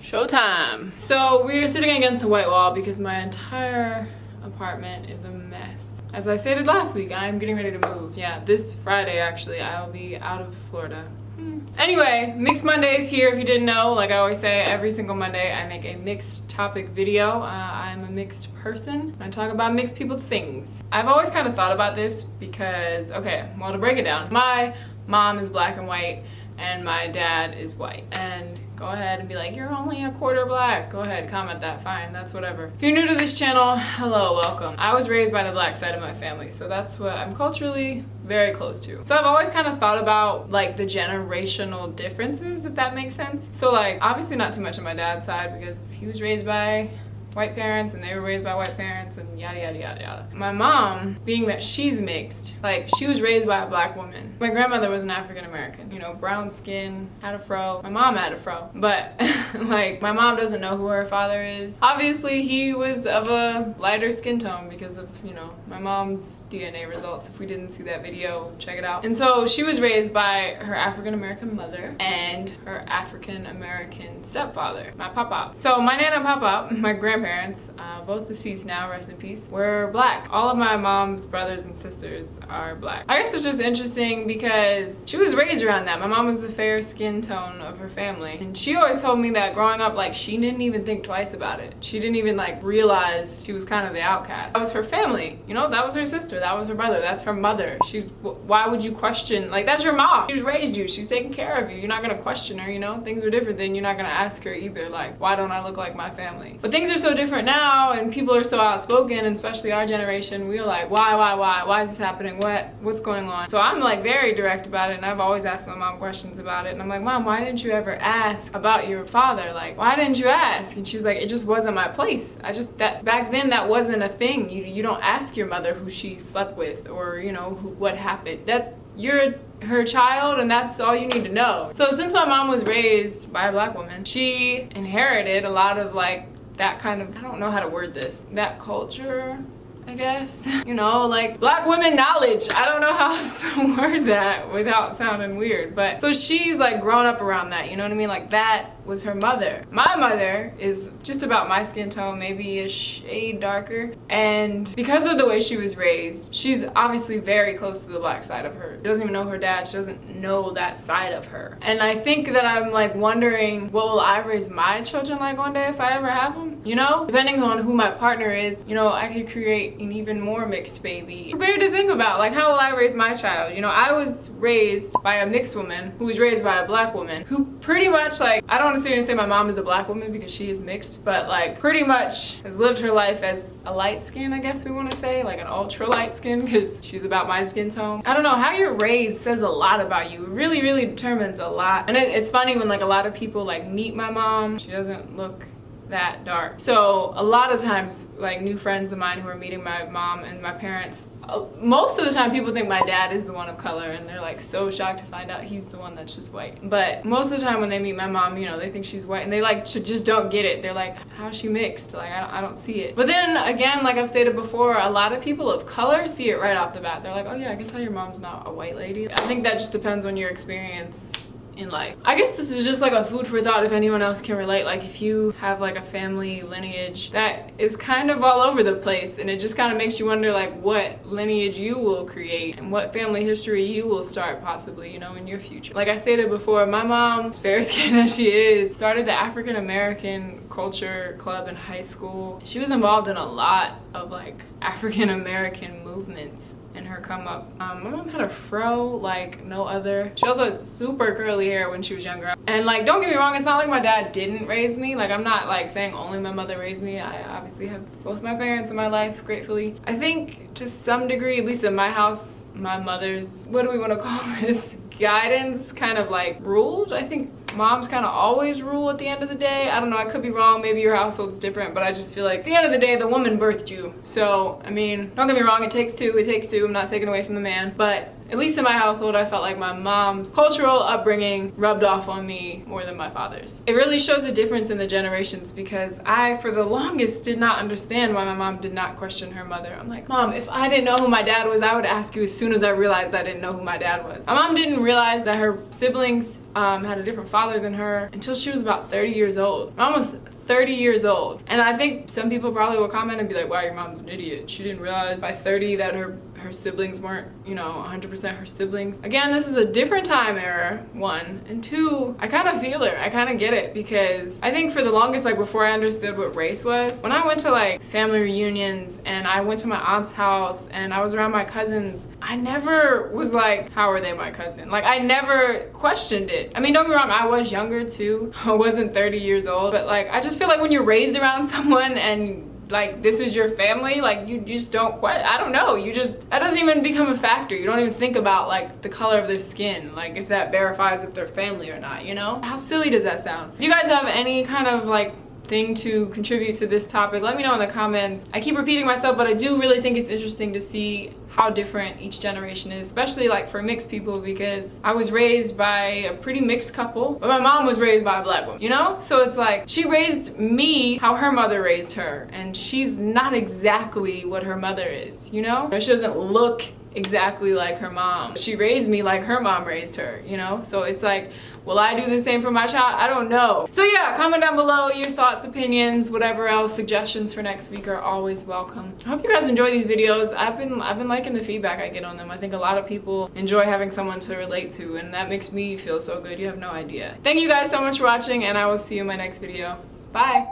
Showtime. So we're sitting against a white wall because my entire apartment is a mess. As I stated last week, I'm getting ready to move. Yeah, this Friday actually, I'll be out of Florida. Anyway, Mixed Mondays here if you didn't know. Like I always say, every single Monday I make a mixed topic video. I'm a mixed person and I talk about mixed people things. I've always kind of thought about this because, okay, well, to break it down, my mom is black and white and my dad is white. And go ahead and be like, you're only a quarter black. Go ahead, comment that, fine, that's whatever. If you're new to this channel, hello, welcome. I was raised by the black side of my family, so that's what I'm culturally very close to. So I've always kind of thought about like the generational differences, if that makes sense. So like, obviously not too much on my dad's side because he was raised by white parents and they were raised by white parents and yada yada yada yada. My mom, being that she's mixed, like she was raised by a black woman. My grandmother was an African American, you know, brown skin, had a fro. My mom had a fro, but like my mom doesn't know who her father is. Obviously he was of a lighter skin tone because of, you know, my mom's DNA results. If we didn't see that video, check it out. And so she was raised by her African American mother and her African American stepfather, my papa. So my nana and papa, my grandparents, both deceased now, rest in peace, were black. All of my mom's brothers and sisters are black. I guess it's just interesting because she was raised around that. My mom was the fair skin tone of her family. And she always told me that growing up, like, she didn't even think twice about it. She didn't even, like, realize she was kind of the outcast. That was her family. You know, that was her sister. That was her brother. That's her mother. Why would you question? Like, that's your mom. She's raised you. She's taking care of you. You're not gonna question her, you know? Things are different, then you're not gonna ask her either, like, why don't I look like my family? But things are so different now and people are so outspoken, and especially our generation, we're like, why is this happening, what's going on? So I'm like very direct about it, and I've always asked my mom questions about it, and I'm like, Mom, why didn't you ever ask about your father? Like, why didn't you ask? And she was like, it just wasn't my place. That back then that wasn't a thing. You don't ask your mother who she slept with or, you know, what happened. That you're her child and that's all you need to know. So since my mom was raised by a black woman, she inherited a lot of like that kind of, I don't know how to word this, that culture, I guess. You know, like black women knowledge. I don't know how else to word that without sounding weird. But so she's like grown up around that, you know what I mean? Like that was her mother. My mother is just about my skin tone, maybe a shade darker. And because of the way she was raised, she's obviously very close to the black side of her. She doesn't even know her dad. She doesn't know that side of her. And I think that I'm like wondering, what will I raise my children like one day if I ever have them? You know, depending on who my partner is, you know, I could create an even more mixed baby. It's weird to think about, like, how will I raise my child? You know, I was raised by a mixed woman who was raised by a black woman who pretty much, like, I don't want to sit here and say my mom is a black woman because she is mixed, but like pretty much has lived her life as a light skin, I guess we want to say, like an ultra light skin because she's about my skin tone. I don't know, how you're raised says a lot about you. It really, really determines a lot. And it's funny when like a lot of people like meet my mom, she doesn't look that dark. So a lot of times, like new friends of mine who are meeting my mom and my parents, most of the time people think my dad is the one of color and they're like so shocked to find out he's the one that's just white. But most of the time when they meet my mom, you know, they think she's white and they like just don't get it. They're like, how's she mixed? Like I don't see it. But then again, like I've stated before, a lot of people of color see it right off the bat. They're like, oh yeah, I can tell your mom's not a white lady. I think that just depends on your experience in life. I guess this is just like a food for thought if anyone else can relate. Like if you have like a family lineage that is kind of all over the place and it just kind of makes you wonder like what lineage you will create and what family history you will start possibly, you know, in your future. Like I stated before, my mom, as fair skinned as she is, started the African American culture club in high school. She was involved in a lot of like African American movements in her come up. My mom had a fro like no other. She also had super curly hair when she was younger. And like, don't get me wrong, it's not like my dad didn't raise me. Like I'm not like saying only my mother raised me. I obviously have both my parents in my life, gratefully. I think to some degree, at least in my house, my mother's, what do we want to call this, guidance kind of like ruled. I think moms kind of always rule at the end of the day. I don't know, I could be wrong, maybe your household's different, but I just feel like at the end of the day, the woman birthed you. So, I mean, don't get me wrong, it takes two, I'm not taking away from the man, but at least in my household, I felt like my mom's cultural upbringing rubbed off on me more than my father's. It really shows a difference in the generations because I, for the longest, did not understand why my mom did not question her mother. I'm like, Mom, if I didn't know who my dad was, I would ask you as soon as I realized I didn't know who my dad was. My mom didn't realize that her siblings had a different father than her until she was about 30 years old. My mom was 30 years old. And I think some people probably will comment and be like, wow, your mom's an idiot. She didn't realize by 30 that her siblings weren't, 100% her siblings. Again, this is a different time era, one. And two, I kind of feel her. I kind of get it because I think for the longest, like before I understood what race was, when I went to like family reunions and I went to my aunt's house and I was around my cousins, I never was like, how are they my cousin? Like I never questioned it. I mean, don't get me wrong, I was younger too. I wasn't 30 years old, but like I just feel like when you're raised around someone and like this is your family, like you just don't question. I don't know, that doesn't even become a factor. You don't even think about like the color of their skin, like if that verifies if they're family or not, How silly does that sound? If you guys have any kind of like thing to contribute to this topic, let me know in the comments. I keep repeating myself, but I do really think it's interesting to see how different each generation is, especially like for mixed people, because I was raised by a pretty mixed couple, but my mom was raised by a black woman, So it's like, she raised me how her mother raised her, and she's not exactly what her mother is, She doesn't look exactly like her mom. She raised me like her mom raised her, So it's like, will I do the same for my child? I don't know. So yeah, comment down below your thoughts, opinions, whatever else. Suggestions for next week are always welcome. I hope you guys enjoy these videos. I've been liking the feedback I get on them. I think a lot of people enjoy having someone to relate to, and that makes me feel so good. You have no idea. Thank you guys so much for watching, and I will see you in my next video. Bye.